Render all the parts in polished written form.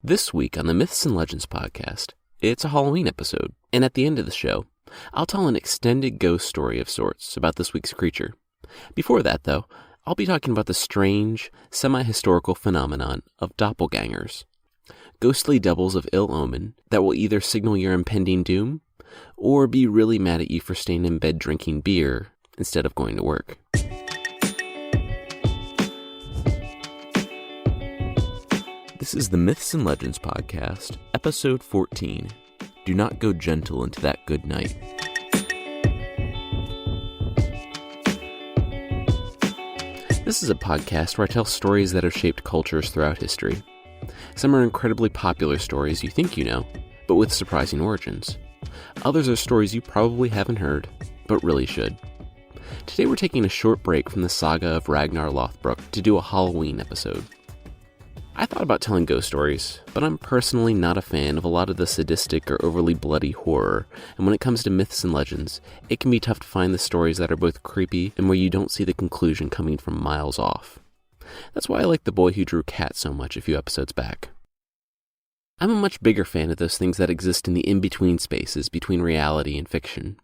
This week on the Myths and Legends podcast, it's a Halloween episode, and at the end of the show, I'll tell an extended ghost story of sorts about this week's creature. Before that, though, I'll be talking about the strange, semi-historical phenomenon of doppelgangers, ghostly doubles of ill omen that will either signal your impending doom or be really mad at you for staying in bed drinking beer instead of going to work. This is the Myths and Legends podcast, episode 14. Do not go gentle into that good night. This is a podcast where I tell stories that have shaped cultures throughout history. Some are incredibly popular stories you think you know, but with surprising origins. Others are stories you probably haven't heard, but really should. Today we're taking a short break from the saga of Ragnar Lothbrok to do a Halloween episode. I thought about telling ghost stories, but I'm personally not a fan of a lot of the sadistic or overly bloody horror, and when it comes to myths and legends, it can be tough to find the stories that are both creepy and where you don't see the conclusion coming from miles off. That's why I like The Boy Who Drew Cats so much a few episodes back. I'm a much bigger fan of those things that exist in the in-between spaces between reality and fiction.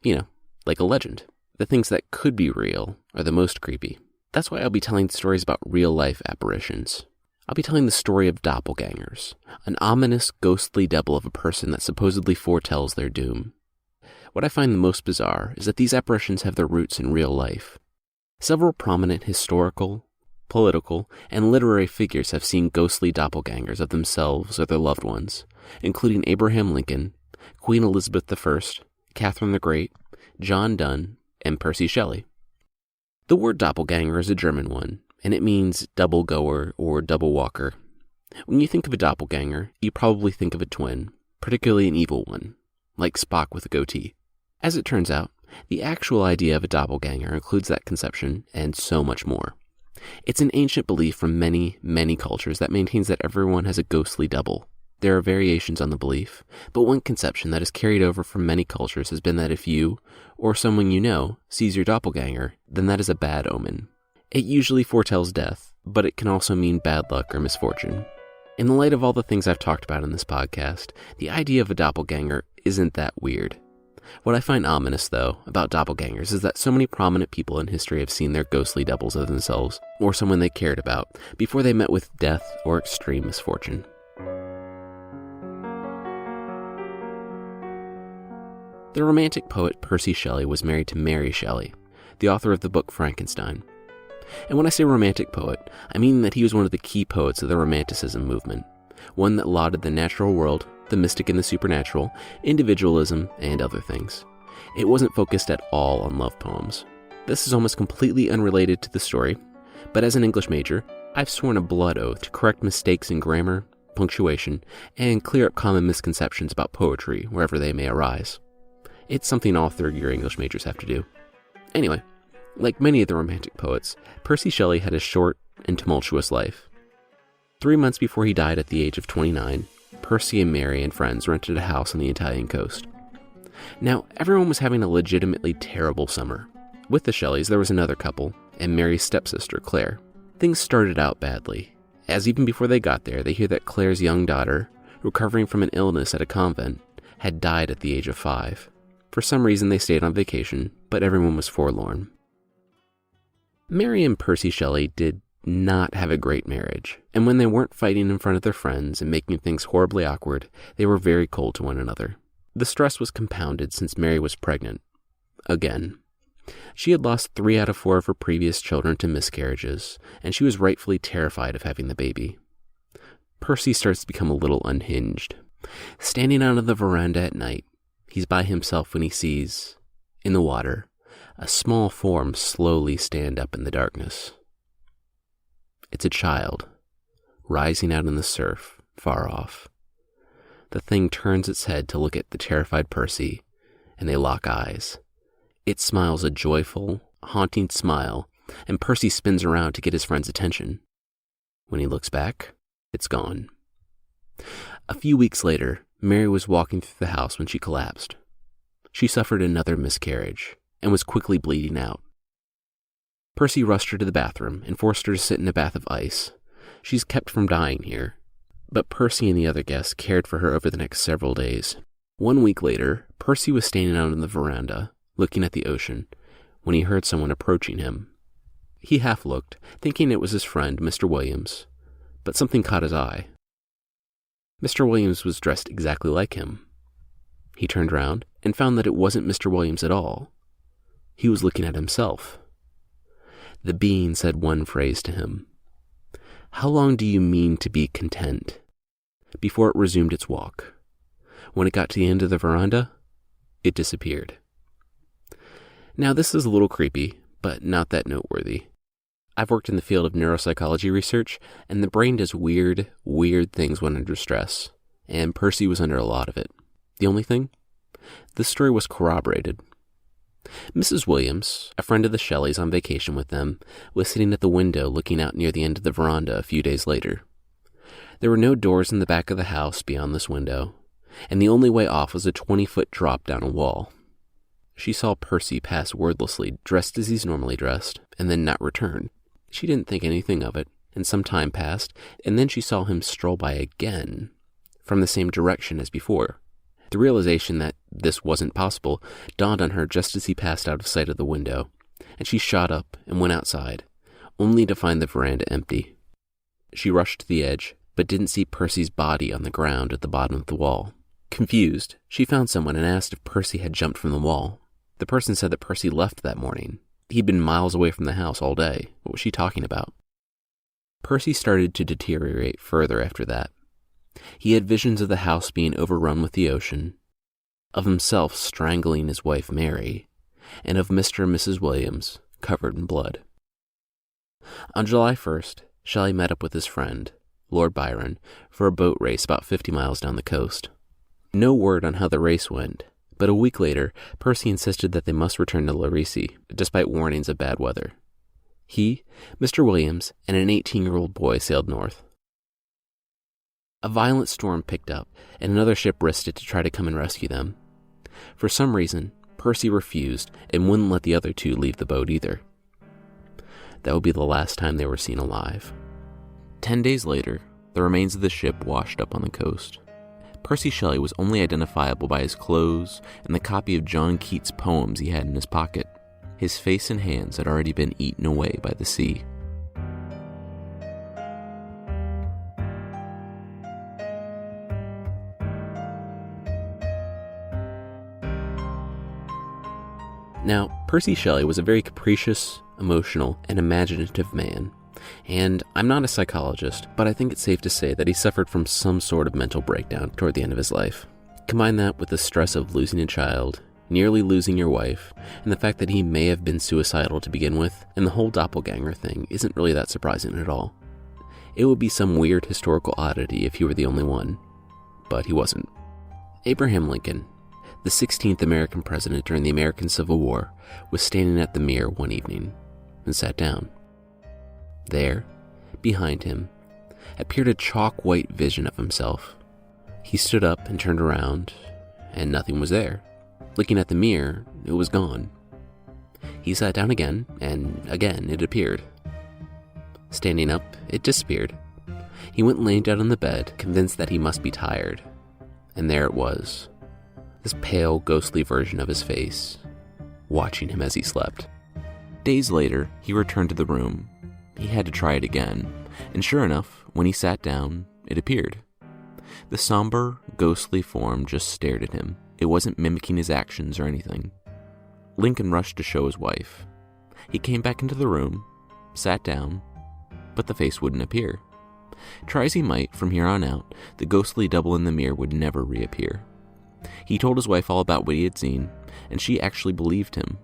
You know, like a legend. The things that could be real are the most creepy. That's why I'll be telling stories about real-life apparitions. I'll be telling the story of doppelgangers, an ominous, ghostly double of a person that supposedly foretells their doom. What I find the most bizarre is that these apparitions have their roots in real life. Several prominent historical, political, and literary figures have seen ghostly doppelgangers of themselves or their loved ones, including Abraham Lincoln, Queen Elizabeth I, Catherine the Great, John Donne, and Percy Shelley. The word doppelganger is a German one, and it means double goer or double walker. When you think of a doppelganger, you probably think of a twin, particularly an evil one, like Spock with a goatee. As it turns out, the actual idea of a doppelganger includes that conception and so much more. It's an ancient belief from many, many cultures that maintains that everyone has a ghostly double. There are variations on the belief, but one conception that is carried over from many cultures has been that if you, or someone you know, sees your doppelganger, then that is a bad omen. It usually foretells death, but it can also mean bad luck or misfortune. In the light of all the things I've talked about in this podcast, the idea of a doppelganger isn't that weird. What I find ominous, though, about doppelgangers is that so many prominent people in history have seen their ghostly doubles of themselves, or someone they cared about, before they met with death or extreme misfortune. The Romantic poet Percy Shelley was married to Mary Shelley, the author of the book Frankenstein. And when I say Romantic poet, I mean that he was one of the key poets of the Romanticism movement, one that lauded the natural world, the mystic and the supernatural, individualism, and other things. It wasn't focused at all on love poems. This is almost completely unrelated to the story, but as an English major, I've sworn a blood oath to correct mistakes in grammar, punctuation, and clear up common misconceptions about poetry wherever they may arise. It's something all third-year English majors have to do. Anyway, like many of the Romantic poets, Percy Shelley had a short and tumultuous life. 3 months before he died at the age of 29, Percy and Mary and friends rented a house on the Italian coast. Now, everyone was having a legitimately terrible summer. With the Shelleys, there was another couple, and Mary's stepsister, Claire. Things started out badly, as even before they got there, they hear that Claire's young daughter, recovering from an illness at a convent, had died at the age of 5. For some reason, they stayed on vacation, but everyone was forlorn. Mary and Percy Shelley did not have a great marriage, and when they weren't fighting in front of their friends and making things horribly awkward, they were very cold to one another. The stress was compounded since Mary was pregnant. Again. She had lost 3 out of 4 of her previous children to miscarriages, and she was rightfully terrified of having the baby. Percy starts to become a little unhinged. Standing out on the veranda at night, he's by himself when he sees, in the water, a small form slowly stand up in the darkness. It's a child, rising out in the surf, far off. The thing turns its head to look at the terrified Percy, and they lock eyes. It smiles a joyful, haunting smile, and Percy spins around to get his friend's attention. When he looks back, it's gone. A few weeks later, Mary was walking through the house when she collapsed. She suffered another miscarriage and was quickly bleeding out. Percy rushed her to the bathroom and forced her to sit in a bath of ice. She's kept from dying here, But Percy and the other guests cared for her over the next several days. 1 week later, Percy was standing out on the veranda, looking at the ocean, when he heard someone approaching him. He half looked, thinking it was his friend, Mr. Williams, but something caught his eye. Mr. Williams was dressed exactly like him. He turned around and found that it wasn't Mr. Williams at all. He was looking at himself. The being said one phrase to him. "How long do you mean to be content?" before it resumed its walk. When it got to the end of the veranda, it disappeared. Now, this is a little creepy, but not that noteworthy. I've worked in the field of neuropsychology research, and the brain does weird things when under stress, and Percy was under a lot of it. The only thing? This story was corroborated. Mrs. Williams, a friend of the Shelleys on vacation with them, was sitting at the window looking out near the end of the veranda a few days later. There were no doors in the back of the house beyond this window, and the only way off was a 20-foot drop down a wall. She saw Percy pass wordlessly, dressed as he's normally dressed, and then not return. She didn't think anything of it, and some time passed, and then she saw him stroll by again, from the same direction as before. The realization that this wasn't possible dawned on her just as he passed out of sight of the window, and she shot up and went outside, only to find the veranda empty. She rushed to the edge, but didn't see Percy's body on the ground at the bottom of the wall. Confused, she found someone and asked if Percy had jumped from the wall. The person said that Percy left that morning. He'd been miles away from the house all day. What was she talking about? Percy started to deteriorate further after that. He had visions of the house being overrun with the ocean, of himself strangling his wife Mary, and of Mr. and Mrs. Williams covered in blood. On July 1st, Shelley met up with his friend, Lord Byron, for a boat race about 50 miles down the coast. No word on how the race went, but a week later, Percy insisted that they must return to Larisi, despite warnings of bad weather. He, Mr. Williams, and an 18-year-old boy sailed north. A violent storm picked up, and another ship risked it to try to come and rescue them. For some reason, Percy refused and wouldn't let the other two leave the boat either. That would be the last time they were seen alive. 10 days later, the remains of the ship washed up on the coast. Percy Shelley was only identifiable by his clothes and the copy of John Keats' poems he had in his pocket. His face and hands had already been eaten away by the sea. Now, Percy Shelley was a very capricious, emotional, and imaginative man. And I'm not a psychologist, but I think it's safe to say that he suffered from some sort of mental breakdown toward the end of his life. Combine that with the stress of losing a child, nearly losing your wife, and the fact that he may have been suicidal to begin with, and the whole doppelganger thing isn't really that surprising at all. It would be some weird historical oddity if he were the only one, but he wasn't. Abraham Lincoln, the 16th American president during the American Civil War, was standing at the mirror one evening and sat down. There, behind him, appeared a chalk-white vision of himself. He stood up and turned around, and nothing was there. Looking at the mirror, it was gone. He sat down again, and again it appeared. Standing up, it disappeared. He went and lay down on the bed, convinced that he must be tired. And there it was, this pale, ghostly version of his face, watching him as he slept. Days later, he returned to the room. He had to try it again, and sure enough, when he sat down, it appeared. The somber, ghostly form just stared at him. It wasn't mimicking his actions or anything. Lincoln rushed to show his wife. He came back into the room, sat down, but the face wouldn't appear. Try as he might, from here on out, the ghostly double in the mirror would never reappear. He told his wife all about what he had seen, and she actually believed him.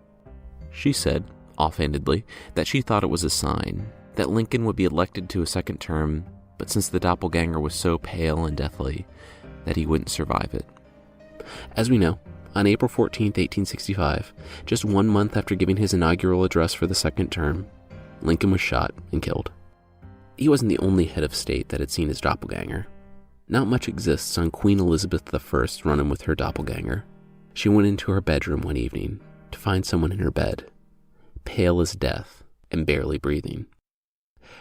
She said, offhandedly, that she thought it was a sign, that Lincoln would be elected to a second term, but since the doppelganger was so pale and deathly, that he wouldn't survive it. As we know, on April 14, 1865, just 1 month after giving his inaugural address for the second term, Lincoln was shot and killed. He wasn't the only head of state that had seen his doppelganger. Not much exists on Queen Elizabeth I running with her doppelganger. She went into her bedroom one evening to find someone in her bed, pale as death and barely breathing.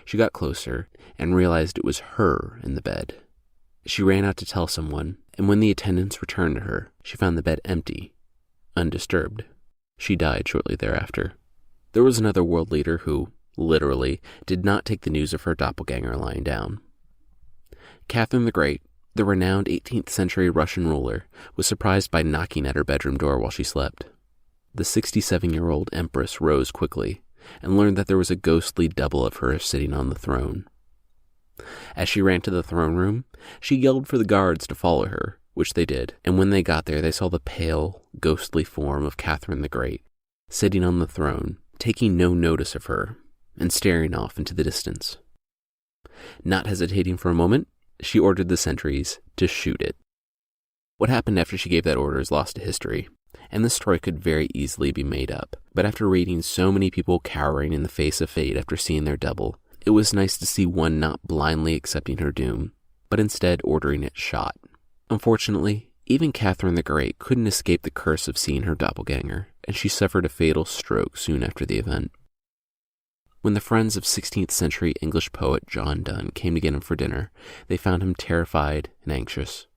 She got closer and realized it was her in the bed, She ran out to tell someone, and when the attendants returned to her, she found the bed empty, undisturbed. She died shortly thereafter. There was another world leader who, literally, did not take the news of her doppelganger lying down. Catherine the Great, the renowned 18th century Russian ruler, was surprised by knocking at her bedroom door while she slept. The 67-year-old empress rose quickly and learned that there was a ghostly double of her sitting on the throne. As she ran to the throne room, she yelled for the guards to follow her, which they did, and when they got there they saw the pale, ghostly form of Catherine the Great, sitting on the throne, taking no notice of her, and staring off into the distance. Not hesitating for a moment, she ordered the sentries to shoot it. What happened after she gave that order is lost to history, and the story could very easily be made up. But after reading so many people cowering in the face of fate after seeing their double, it was nice to see one not blindly accepting her doom, but instead ordering it shot. Unfortunately, even Catherine the Great couldn't escape the curse of seeing her doppelganger, and she suffered a fatal stroke soon after the event. When the friends of 16th century English poet John Donne came to get him for dinner, they found him terrified and anxious.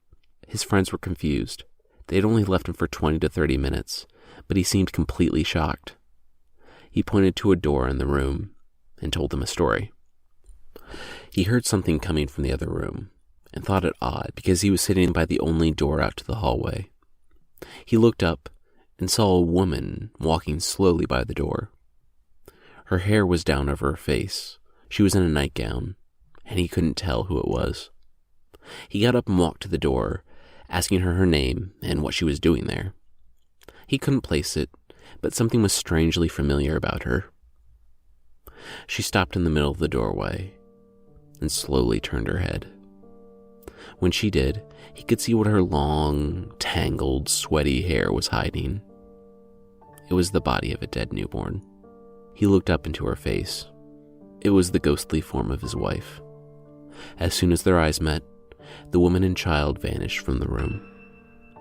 His friends were confused. They had only left him for 20 to 30 minutes, but he seemed completely shocked. He pointed to a door in the room and told them a story. He heard something coming from the other room and thought it odd because he was sitting by the only door out to the hallway. He looked up and saw a woman walking slowly by the door. Her hair was down over her face. She was in a nightgown, and he couldn't tell who it was. He got up and walked to the door, asking her name and what she was doing there. He couldn't place it, but something was strangely familiar about her. She stopped in the middle of the doorway and slowly turned her head. When she did, he could see what her long, tangled, sweaty hair was hiding. It was the body of a dead newborn. He looked up into her face. It was the ghostly form of his wife. As soon as their eyes met, the woman and child vanished from the room.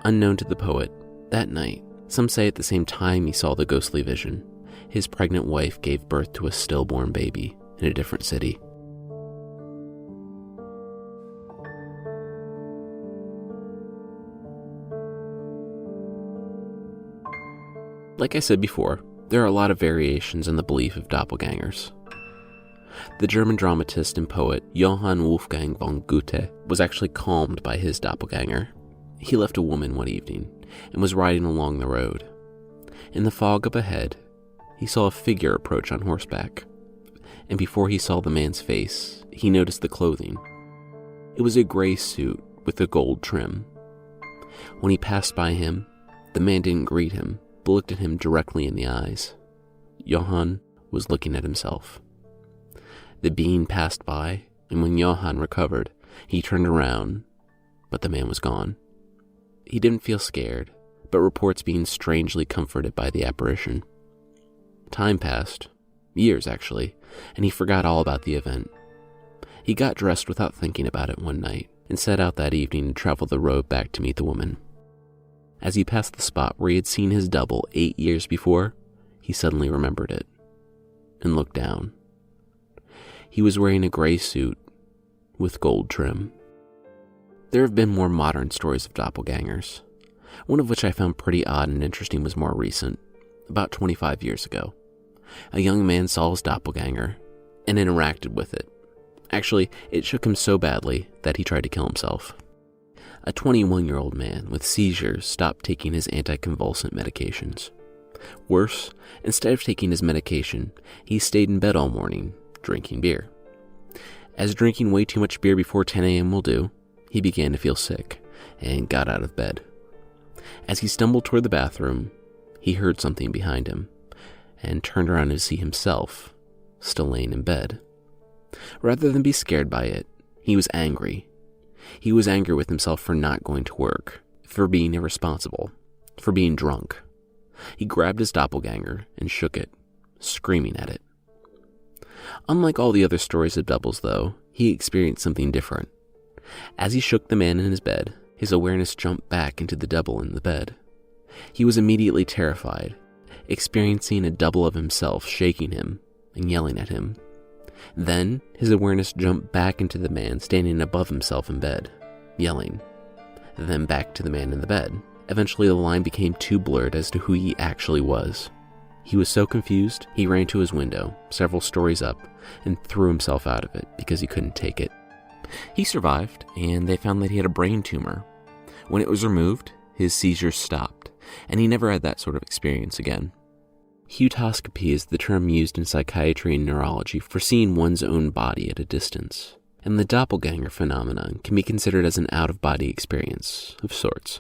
Unknown to the poet, that night, some say at the same time he saw the ghostly vision, his pregnant wife gave birth to a stillborn baby in a different city. Like I said before, there are a lot of variations in the belief of doppelgangers. The German dramatist and poet Johann Wolfgang von Goethe was actually calmed by his doppelganger. He left a woman one evening and was riding along the road. In the fog up ahead, he saw a figure approach on horseback, and before he saw the man's face, he noticed the clothing. It was a gray suit with a gold trim. When he passed by him, the man didn't greet him, but looked at him directly in the eyes. Johann was looking at himself. The being passed by, and when Johann recovered, he turned around, but the man was gone. He didn't feel scared, but reports being strangely comforted by the apparition. Time passed, years actually, and he forgot all about the event. He got dressed without thinking about it one night, and set out that evening to travel the road back to meet the woman. As he passed the spot where he had seen his double 8 years before, he suddenly remembered it, and looked down. He was wearing a gray suit with gold trim. There have been more modern stories of doppelgangers. One of which I found pretty odd and interesting was more recent, about 25 years ago. A young man saw his doppelganger and interacted with it. Actually, it shook him so badly that he tried to kill himself. A 21-year-old man with seizures stopped taking his anticonvulsant medications. Worse, instead of taking his medication, he stayed in bed all morning, drinking beer. As drinking way too much beer before 10 a.m. will do, he began to feel sick and got out of bed. As he stumbled toward the bathroom, he heard something behind him and turned around to see himself, still laying in bed. Rather than be scared by it, he was angry. He was angry with himself for not going to work, for being irresponsible, for being drunk. He grabbed his doppelganger and shook it, screaming at it. Unlike all the other stories of doubles, though, he experienced something different. As he shook the man in his bed, his awareness jumped back into the double in the bed. He was immediately terrified, experiencing a double of himself shaking him and yelling at him. Then, his awareness jumped back into the man standing above himself in bed. yelling, then back to the man in the bed. Eventually, the line became too blurred as to who he actually was. He was so confused, he ran to his window, several stories up, and threw himself out of it because he couldn't take it. He survived, and they found that he had a brain tumor. When it was removed, his seizures stopped, and he never had that sort of experience again. Heutoscopy is the term used in psychiatry and neurology for seeing one's own body at a distance, and the doppelganger phenomenon can be considered as an out-of-body experience of sorts.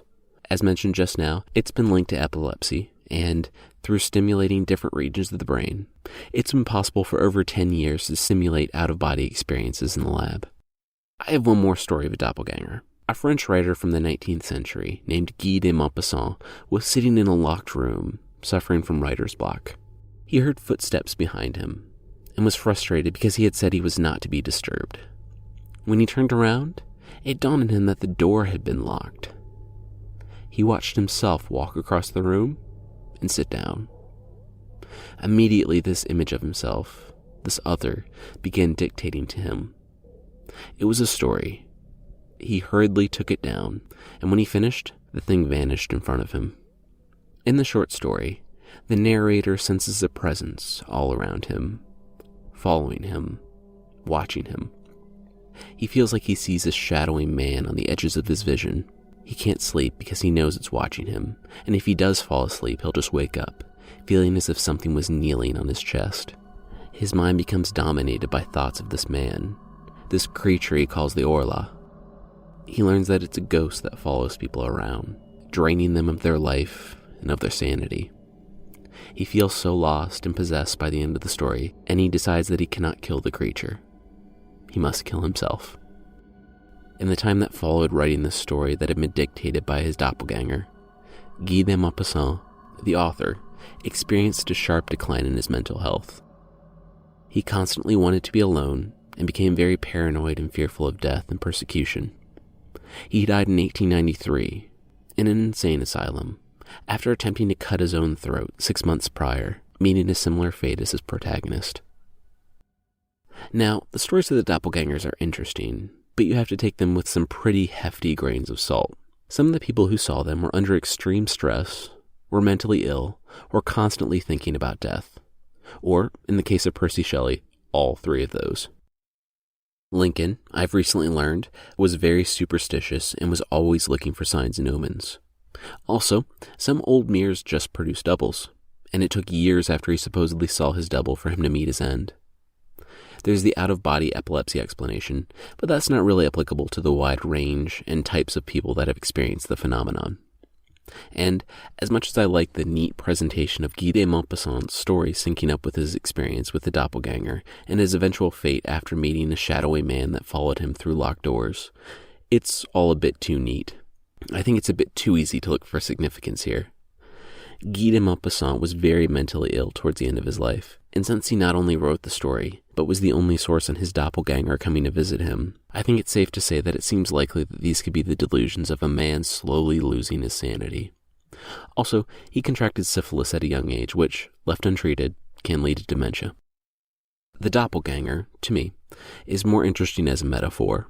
As mentioned just now, it's been linked to epilepsy, and through stimulating different regions of the brain, it's been possible for over 10 years to simulate out-of-body experiences in the lab. I have one more story of a doppelganger. A French writer from the 19th century named Guy de Maupassant was sitting in a locked room, suffering from writer's block. He heard footsteps behind him, and was frustrated because he had said he was not to be disturbed. When he turned around, it dawned on him that the door had been locked. He watched himself walk across the room and sit down. Immediately, this image of himself, this other, began dictating to him. It was a story. He hurriedly took it down, and when he finished, the thing vanished in front of him. In the short story, the narrator senses a presence all around him, following him, watching him. He feels like he sees a shadowy man on the edges of his vision. He can't sleep because he knows it's watching him, and if he does fall asleep, he'll just wake up, feeling as if something was kneeling on his chest. His mind becomes dominated by thoughts of this man, this creature he calls the Orla. He learns that it's a ghost that follows people around, draining them of their life and of their sanity. He feels so lost and possessed by the end of the story, and he decides that he cannot kill the creature. He must kill himself. In the time that followed writing this story that had been dictated by his doppelganger, Guy de Maupassant, the author, experienced a sharp decline in his mental health. He constantly wanted to be alone and became very paranoid and fearful of death and persecution. He died in 1893 in an insane asylum after attempting to cut his own throat 6 months prior, meeting a similar fate as his protagonist. Now, the stories of the doppelgangers are interesting, but you have to take them with some pretty hefty grains of salt. Some of the people who saw them were under extreme stress, were mentally ill, or constantly thinking about death. Or, in the case of Percy Shelley, all three of those. Lincoln, I've recently learned, was very superstitious and was always looking for signs and omens. Also, some old mirrors just produce doubles, and it took years after he supposedly saw his double for him to meet his end. There's the out-of-body epilepsy explanation, but that's not really applicable to the wide range and types of people that have experienced the phenomenon. And as much as I like the neat presentation of Guy de Maupassant's story syncing up with his experience with the doppelganger and his eventual fate after meeting a shadowy man that followed him through locked doors, it's all a bit too neat. I think it's a bit too easy to look for significance here. Guy de Maupassant was very mentally ill towards the end of his life, and since he not only wrote the story, but was the only source on his doppelganger coming to visit him, I think it's safe to say that it seems likely that these could be the delusions of a man slowly losing his sanity. Also, he contracted syphilis at a young age, which, left untreated, can lead to dementia. The doppelganger, to me, is more interesting as a metaphor.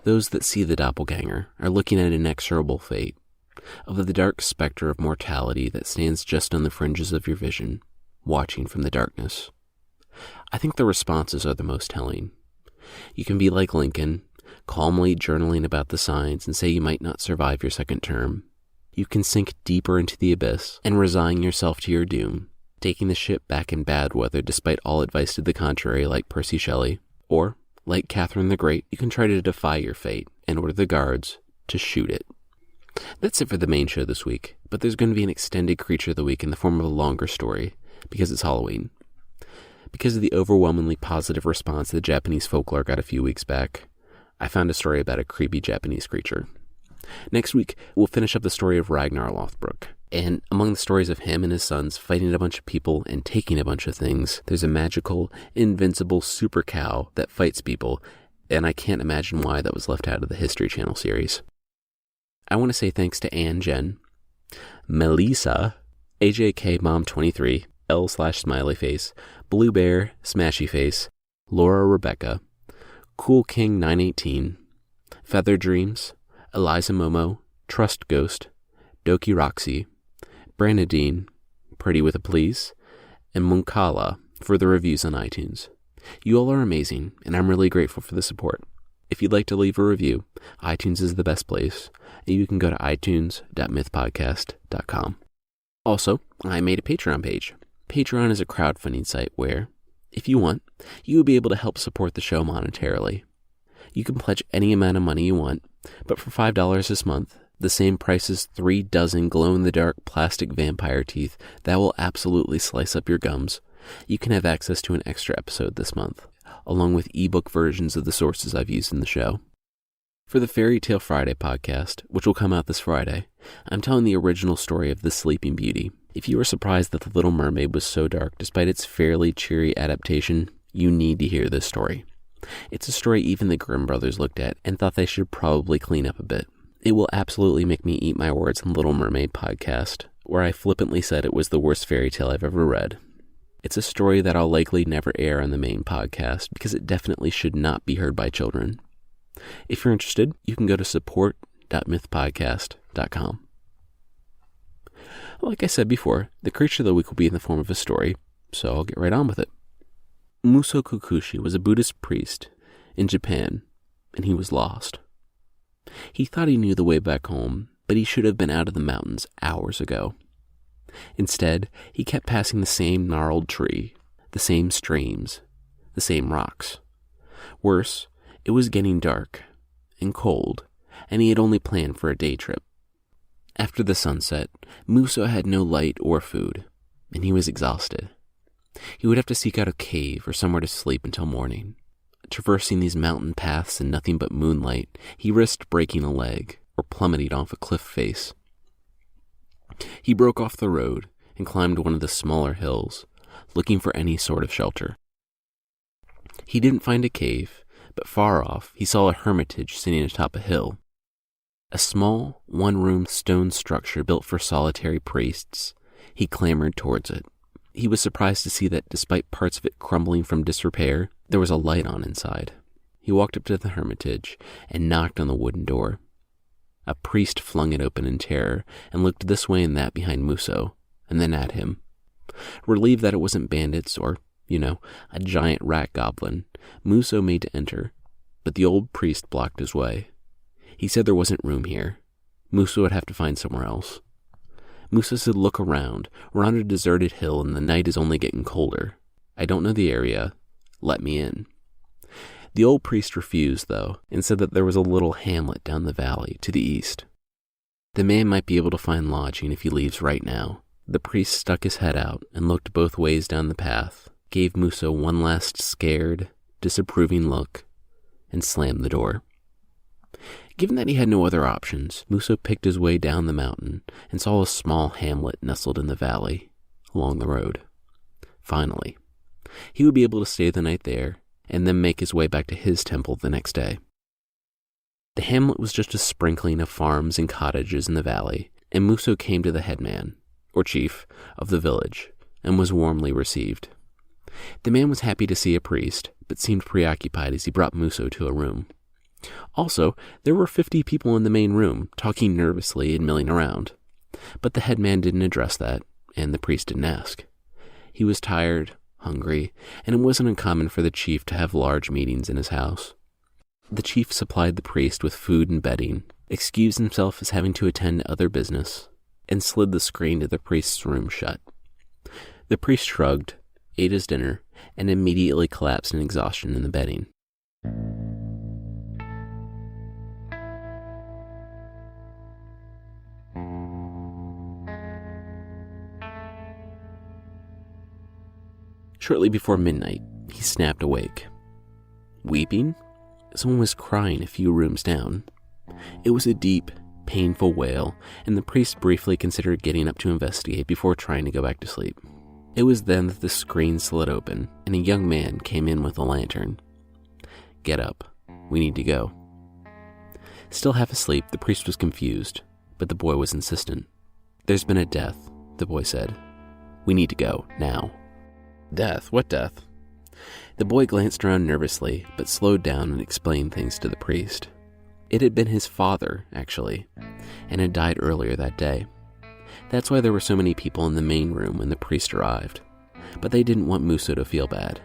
Those that see the doppelganger are looking at an inexorable fate, of the dark specter of mortality that stands just on the fringes of your vision, watching from the darkness. I think the responses are the most telling. You can be like Lincoln, calmly journaling about the signs and say you might not survive your second term. You can sink deeper into the abyss and resign yourself to your doom, taking the ship back in bad weather despite all advice to the contrary like Percy Shelley. Or, like Catherine the Great, you can try to defy your fate and order the guards to shoot it. That's it for the main show this week, but there's going to be an extended Creature of the Week in the form of a longer story, because it's Halloween. Because of the overwhelmingly positive response the Japanese folklore got a few weeks back, I found a story about a creepy Japanese creature. Next week, we'll finish up the story of Ragnar Lothbrok, and among the stories of him and his sons fighting a bunch of people and taking a bunch of things, there's a magical, invincible super cow that fights people, and I can't imagine why that was left out of the History Channel series. I want to say thanks to Ann Jen, Melissa, AJK Mom23, L/Smiley Face, Blue Bear, Smashy Face, Laura Rebecca, Cool King 918, Feather Dreams, Eliza Momo, Trust Ghost, Doki Roxy, Branadine, Pretty with a Please, and Munkala for the reviews on iTunes. You all are amazing, and I'm really grateful for the support. If you'd like to leave a review, iTunes is the best place, and you can go to itunes.mythpodcast.com. Also, I made a Patreon page. Patreon is a crowdfunding site where, if you want, you will be able to help support the show monetarily. You can pledge any amount of money you want, but for $5 this month, the same price as 3 dozen glow-in-the-dark plastic vampire teeth that will absolutely slice up your gums, you can have access to an extra episode this month, along with ebook versions of the sources I've used in the show. For the Fairy Tale Friday podcast, which will come out this Friday, I'm telling the original story of The Sleeping Beauty. If you were surprised that The Little Mermaid was so dark despite its fairly cheery adaptation, you need to hear this story. It's a story even the Grimm brothers looked at and thought they should probably clean up a bit. It will absolutely make me eat my words on Little Mermaid podcast, where I flippantly said it was the worst fairy tale I've ever read. It's a story that I'll likely never air on the main podcast because it definitely should not be heard by children. If you're interested, you can go to support.mythpodcast.com. Like I said before, the creature of the week will be in the form of a story, so I'll get right on with it. Muso Kukushi was a Buddhist priest in Japan, and he was lost. He thought he knew the way back home, but he should have been out of the mountains hours ago. Instead, he kept passing the same gnarled tree, the same streams, the same rocks. Worse, it was getting dark and cold, and he had only planned for a day trip. After the sunset, Muso had no light or food, and he was exhausted. He would have to seek out a cave or somewhere to sleep until morning. Traversing these mountain paths in nothing but moonlight, he risked breaking a leg or plummeting off a cliff face. He broke off the road and climbed one of the smaller hills, looking for any sort of shelter. He didn't find a cave, but far off he saw a hermitage sitting atop a hill. A small, one-room stone structure built for solitary priests. He clambered towards it. He was surprised to see that despite parts of it crumbling from disrepair, there was a light on inside. He walked up to the hermitage and knocked on the wooden door. A priest flung it open in terror and looked this way and that behind Muso, and then at him. Relieved that it wasn't bandits or, a giant rat goblin, Muso made to enter, but the old priest blocked his way. He said there wasn't room here. Muso would have to find somewhere else. Muso said, "Look around. We're on a deserted hill and the night is only getting colder. I don't know the area. Let me in." The old priest refused, though, and said that there was a little hamlet down the valley to the east. The man might be able to find lodging if he leaves right now. The priest stuck his head out and looked both ways down the path, gave Muso one last scared, disapproving look, and slammed the door. Given that he had no other options, Muso picked his way down the mountain and saw a small hamlet nestled in the valley, along the road. Finally, he would be able to stay the night there and then make his way back to his temple the next day. The hamlet was just a sprinkling of farms and cottages in the valley, and Muso came to the headman, or chief, of the village, and was warmly received. The man was happy to see a priest, but seemed preoccupied as he brought Muso to a room. Also, there were 50 people in the main room, talking nervously and milling around. But the headman didn't address that, and the priest didn't ask. He was tired, hungry, and it wasn't uncommon for the chief to have large meetings in his house. The chief supplied the priest with food and bedding, excused himself as having to attend to other business, and slid the screen to the priest's room shut. The priest shrugged, ate his dinner, and immediately collapsed in exhaustion in the bedding. Shortly before midnight, he snapped awake. Weeping? Someone was crying a few rooms down. It was a deep, painful wail, and the priest briefly considered getting up to investigate before trying to go back to sleep. It was then that the screen slid open, and a young man came in with a lantern. "Get up. We need to go." Still half asleep, the priest was confused, but the boy was insistent. "There's been a death," the boy said. "We need to go, now." "Death? What death?" The boy glanced around nervously, but slowed down and explained things to the priest. It had been his father, actually, and had died earlier that day. That's why there were so many people in the main room when the priest arrived, but they didn't want Musso to feel bad.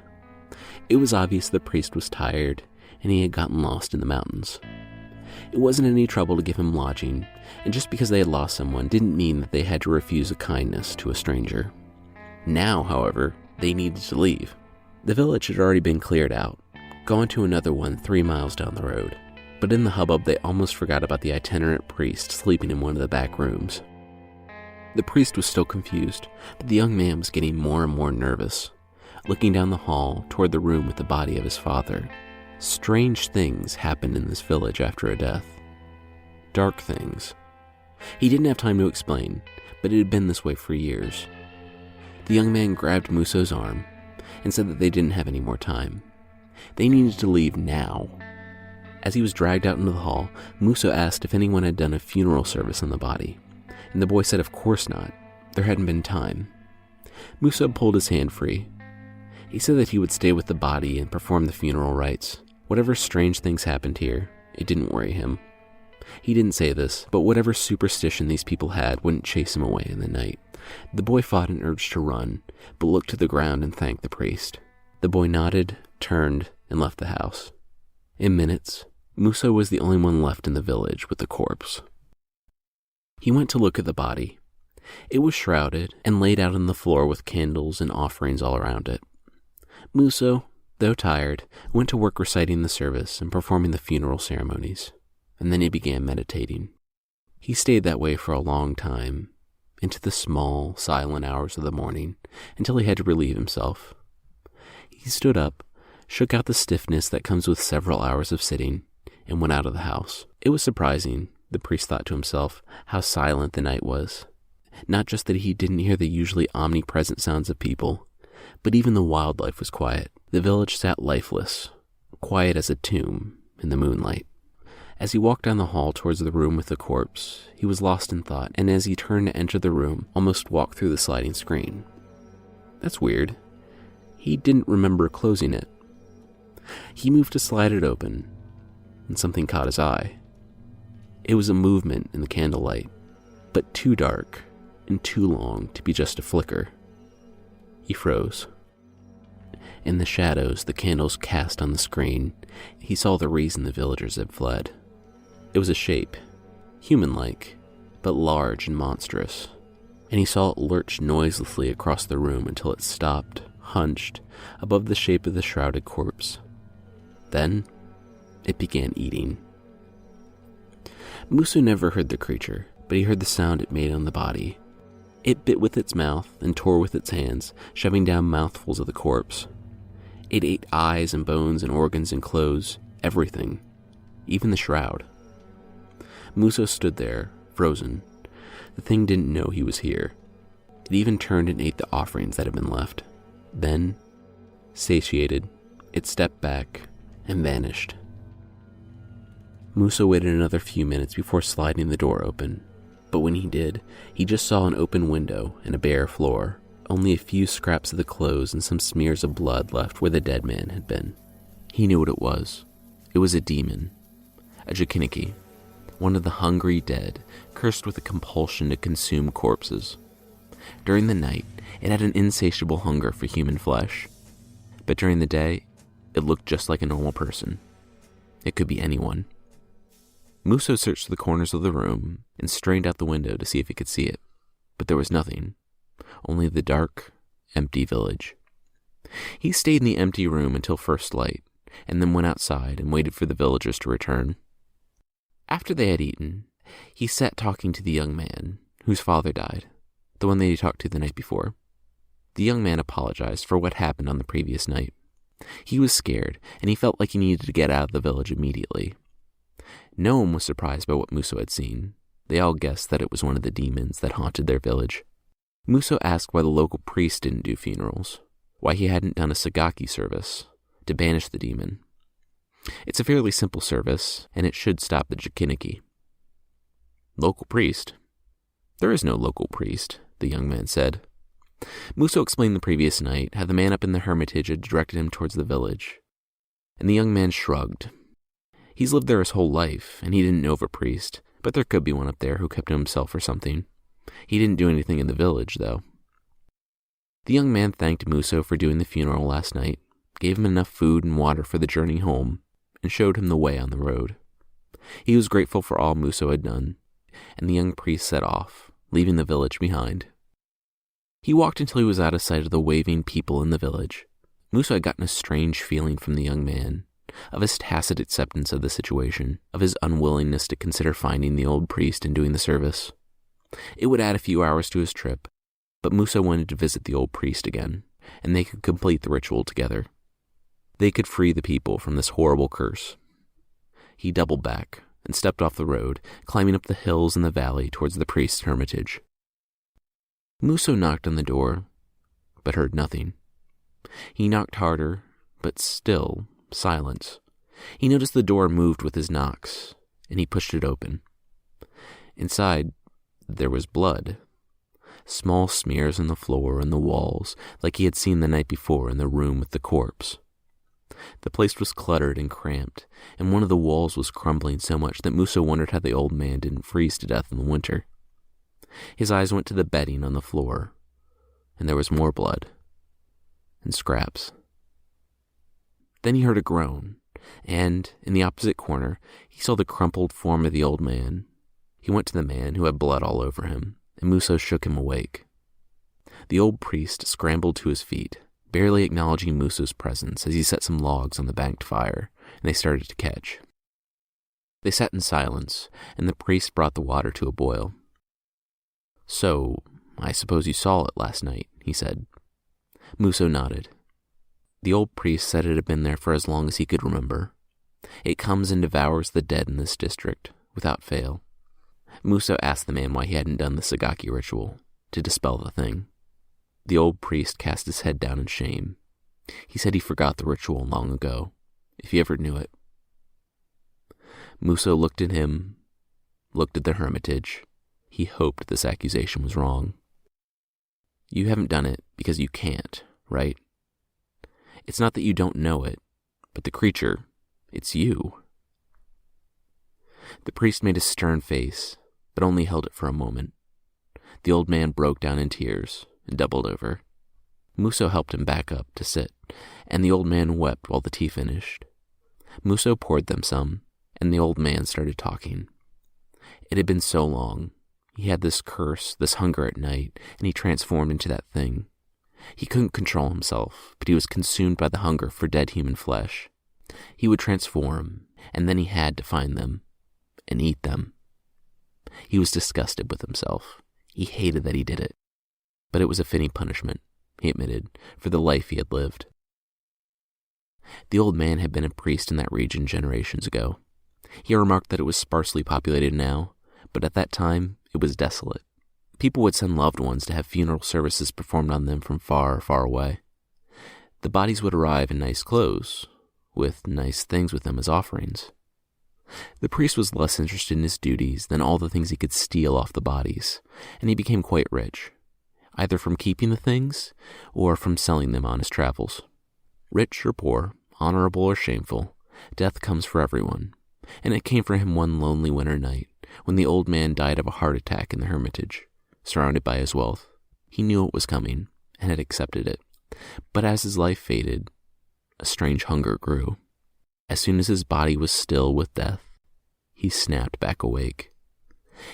It was obvious the priest was tired, and he had gotten lost in the mountains. It wasn't any trouble to give him lodging, and just because they had lost someone didn't mean that they had to refuse a kindness to a stranger. Now, however, they needed to leave. The village had already been cleared out, gone to another one 3 miles down the road, but in the hubbub they almost forgot about the itinerant priest sleeping in one of the back rooms. The priest was still confused, but the young man was getting more and more nervous, looking down the hall toward the room with the body of his father. Strange things happened in this village after a death. Dark things. He didn't have time to explain, but it had been this way for years. The young man grabbed Musso's arm and said that they didn't have any more time. They needed to leave now. As he was dragged out into the hall, Musso asked if anyone had done a funeral service on the body, and the boy said of course not. There hadn't been time. Musso pulled his hand free. He said that he would stay with the body and perform the funeral rites. Whatever strange things happened here, it didn't worry him. He didn't say this, but whatever superstition these people had wouldn't chase him away in the night. The boy fought an urge to run, but looked to the ground and thanked the priest. The boy nodded, turned, and left the house. In minutes, Musso was the only one left in the village with the corpse. He went to look at the body. It was shrouded and laid out on the floor with candles and offerings all around it. Musso, though tired, went to work reciting the service and performing the funeral ceremonies, and then he began meditating. He stayed that way for a long time, into the small, silent hours of the morning, until he had to relieve himself. He stood up, shook out the stiffness that comes with several hours of sitting, and went out of the house. It was surprising, the priest thought to himself, how silent the night was. Not just that he didn't hear the usually omnipresent sounds of people, but even the wildlife was quiet. The village sat lifeless, quiet as a tomb in the moonlight. As he walked down the hall towards the room with the corpse, he was lost in thought, and as he turned to enter the room, almost walked through the sliding screen. That's weird. He didn't remember closing it. He moved to slide it open, and something caught his eye. It was a movement in the candlelight, but too dark and too long to be just a flicker. He froze. In the shadows the candles cast on the screen, he saw the reason the villagers had fled. It was a shape, human-like, but large and monstrous, and he saw it lurch noiselessly across the room until it stopped, hunched, above the shape of the shrouded corpse. Then, it began eating. Musso never heard the creature, but he heard the sound it made on the body. It bit with its mouth and tore with its hands, shoving down mouthfuls of the corpse. It ate eyes and bones and organs and clothes, everything, even the shroud. Musso stood there, frozen. The thing didn't know he was here. It even turned and ate the offerings that had been left. Then, satiated, it stepped back and vanished. Musso waited another few minutes before sliding the door open, but when he did, he just saw an open window and a bare floor, only a few scraps of the clothes and some smears of blood left where the dead man had been. He knew what it was. It was a demon, a Jikiniki, one of the hungry dead, cursed with a compulsion to consume corpses. During the night, it had an insatiable hunger for human flesh, but during the day, it looked just like a normal person. It could be anyone. Musso searched the corners of the room and strained out the window to see if he could see it, but there was nothing, only the dark, empty village. He stayed in the empty room until first light, and then went outside and waited for the villagers to return. After they had eaten, he sat talking to the young man, whose father died, the one that he talked to the night before. The young man apologized for what happened on the previous night. He was scared, and he felt like he needed to get out of the village immediately. No one was surprised by what Musso had seen. They all guessed that it was one of the demons that haunted their village. Musso asked why the local priest didn't do funerals, why he hadn't done a Sagaki service to banish the demon. It's a fairly simple service, and it should stop the Jikiniki. Local priest? There is no local priest, the young man said. Musso explained the previous night how the man up in the hermitage had directed him towards the village, and the young man shrugged. He's lived there his whole life, and he didn't know of a priest, but there could be one up there who kept to himself or something. He didn't do anything in the village, though. The young man thanked Muso for doing the funeral last night, gave him enough food and water for the journey home, and showed him the way on the road. He was grateful for all Muso had done, and the young priest set off, leaving the village behind. He walked until he was out of sight of the waving people in the village. Muso had gotten a strange feeling from the young man, of his tacit acceptance of the situation, of his unwillingness to consider finding the old priest and doing the service. It would add a few hours to his trip, but Muso wanted to visit the old priest again, and they could complete the ritual together. They could free the people from this horrible curse. He doubled back and stepped off the road, climbing up the hills and the valley towards the priest's hermitage. Muso knocked on the door, but heard nothing. He knocked harder, but still silence. He noticed the door moved with his knocks, and he pushed it open. Inside, there was blood. Small smears on the floor and the walls, like he had seen the night before in the room with the corpse. The place was cluttered and cramped, and one of the walls was crumbling so much that Muso wondered how the old man didn't freeze to death in the winter. His eyes went to the bedding on the floor, and there was more blood and scraps. Then he heard a groan, and, in the opposite corner, he saw the crumpled form of the old man. He went to the man, who had blood all over him, and Muso shook him awake. The old priest scrambled to his feet, barely acknowledging Muso's presence as he set some logs on the banked fire, and they started to catch. They sat in silence, and the priest brought the water to a boil. "So, I suppose you saw it last night," he said. Muso nodded. The old priest said it had been there for as long as he could remember. It comes and devours the dead in this district, without fail. Muso asked the man why he hadn't done the Sagaki ritual, to dispel the thing. The old priest cast his head down in shame. He said he forgot the ritual long ago, if he ever knew it. Muso looked at him, looked at the hermitage. He hoped this accusation was wrong. "You haven't done it because you can't, right? It's not that you don't know it, but the creature, it's you." The priest made a stern face, but only held it for a moment. The old man broke down in tears and doubled over. Muso helped him back up to sit, and the old man wept while the tea finished. Muso poured them some, and the old man started talking. It had been so long. He had this curse, this hunger at night, and he transformed into that thing. He couldn't control himself, but he was consumed by the hunger for dead human flesh. He would transform, and then he had to find them and eat them. He was disgusted with himself. He hated that he did it. But it was a fitting punishment, he admitted, for the life he had lived. The old man had been a priest in that region generations ago. He remarked that it was sparsely populated now, but at that time it was desolate. People would send loved ones to have funeral services performed on them from far, far away. The bodies would arrive in nice clothes, with nice things with them as offerings. The priest was less interested in his duties than all the things he could steal off the bodies, and he became quite rich, either from keeping the things or from selling them on his travels. Rich or poor, honorable or shameful, death comes for everyone, and it came for him one lonely winter night when the old man died of a heart attack in the hermitage, surrounded by his wealth. He knew it was coming and had accepted it, but as his life faded, a strange hunger grew. As soon as his body was still with death, he snapped back awake.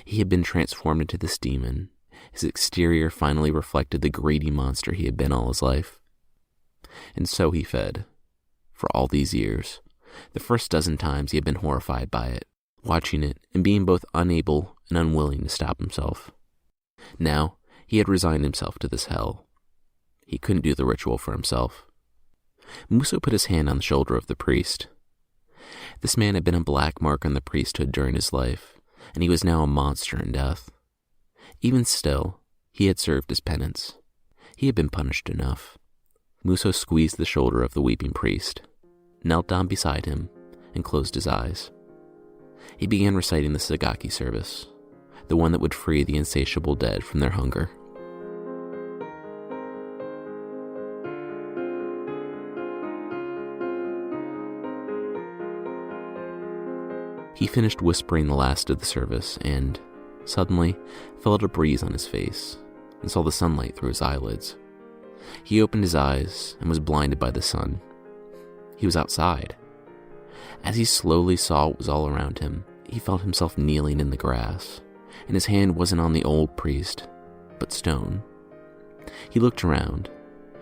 He had been transformed into this demon. His exterior finally reflected the greedy monster he had been all his life. And so he fed, for all these years. The first dozen times he had been horrified by it, watching it and being both unable and unwilling to stop himself. Now, he had resigned himself to this hell. He couldn't do the ritual for himself. Muso put his hand on the shoulder of the priest. This man had been a black mark on the priesthood during his life, and he was now a monster in death. Even still, he had served his penance. He had been punished enough. Muso squeezed the shoulder of the weeping priest, knelt down beside him, and closed his eyes. He began reciting the Sagaki service, the one that would free the insatiable dead from their hunger. He finished whispering the last of the service and, suddenly, felt a breeze on his face and saw the sunlight through his eyelids. He opened his eyes and was blinded by the sun. He was outside. As he slowly saw what was all around him, he felt himself kneeling in the grass, and his hand wasn't on the old priest, but stone. He looked around.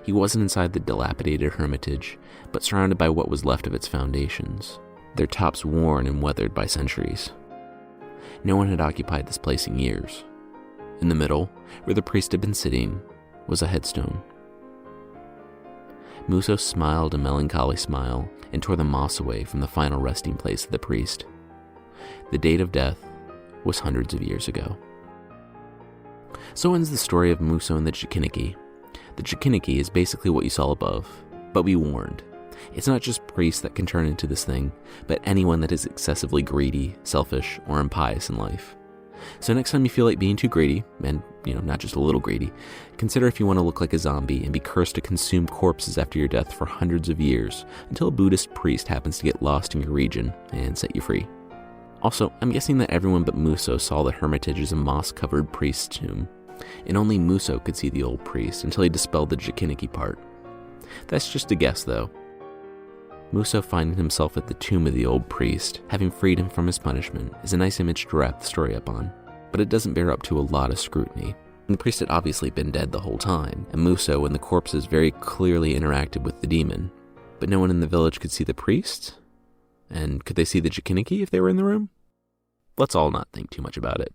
He wasn't inside the dilapidated hermitage, but surrounded by what was left of its foundations, their tops worn and weathered by centuries. No one had occupied this place in years. In the middle, where the priest had been sitting, was a headstone. Muso smiled a melancholy smile and tore the moss away from the final resting place of the priest. The date of death was hundreds of years ago. So ends the story of Muso and the Chikiniki. The Chikiniki is basically what you saw above, but be warned. It's not just priests that can turn into this thing, but anyone that is excessively greedy, selfish, or impious in life. So next time you feel like being too greedy, and, not just a little greedy, consider if you want to look like a zombie and be cursed to consume corpses after your death for hundreds of years, until a Buddhist priest happens to get lost in your region and set you free. Also, I'm guessing that everyone but Muso saw the hermitage as a moss-covered priest's tomb, and only Muso could see the old priest until he dispelled the Chikiniki part. That's just a guess, though. Muso finding himself at the tomb of the old priest, having freed him from his punishment, is a nice image to wrap the story up on, but it doesn't bear up to a lot of scrutiny. The priest had obviously been dead the whole time, and Muso and the corpses very clearly interacted with the demon, but no one in the village could see the priest? And could they see the Chikiniki if they were in the room? Let's all not think too much about it.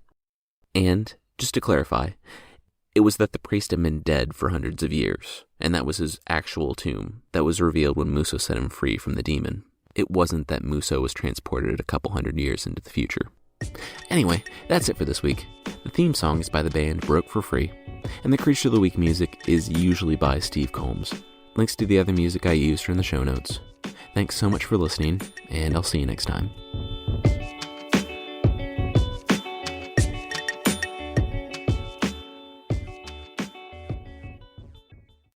And, just to clarify, it was that the priest had been dead for hundreds of years, and that was his actual tomb that was revealed when Muso set him free from the demon. It wasn't that Muso was transported a couple hundred years into the future. Anyway, that's it for this week. The theme song is by the band Broke for Free, and the Creature of the Week music is usually by Steve Combs. Links to the other music I used are in the show notes. Thanks so much for listening, and I'll see you next time.